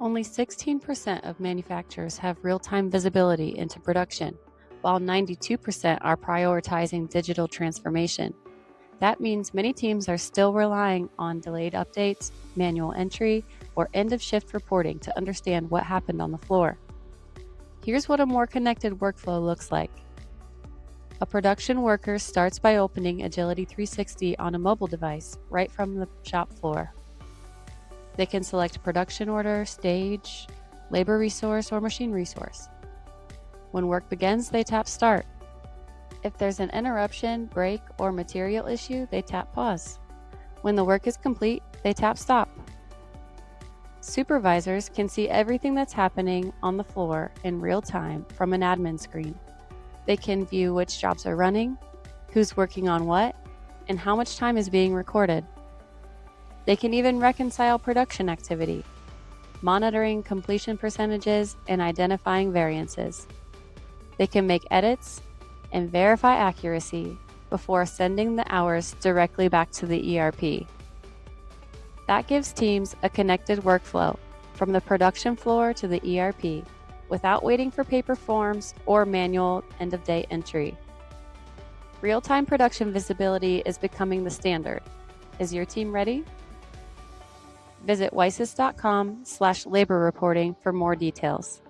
Only 16% of manufacturers have real-time visibility into production, while 92% are prioritizing digital transformation. That means many teams are still relying on delayed updates, manual entry, or end-of-shift reporting to understand what happened on the floor. Here's what a more connected workflow looks like. A production worker starts by opening Agility 360 on a mobile device right from the shop floor. They can select production order, stage, labor resource, or machine resource. When work begins, they tap Start. If there's an interruption, break, or material issue, they tap Pause. When the work is complete, they tap Stop. Supervisors can see everything that's happening on the floor in real time from an admin screen. They can view which jobs are running, who's working on what, and how much time is being recorded. They can even reconcile production activity, monitoring completion percentages and identifying variances. They can make edits and verify accuracy before sending the hours directly back to the ERP. That gives teams a connected workflow from the production floor to the ERP without waiting for paper forms or manual end-of-day entry. Real-time production visibility is becoming the standard. Is your team ready? Visit wisys.com/labor reporting for more details.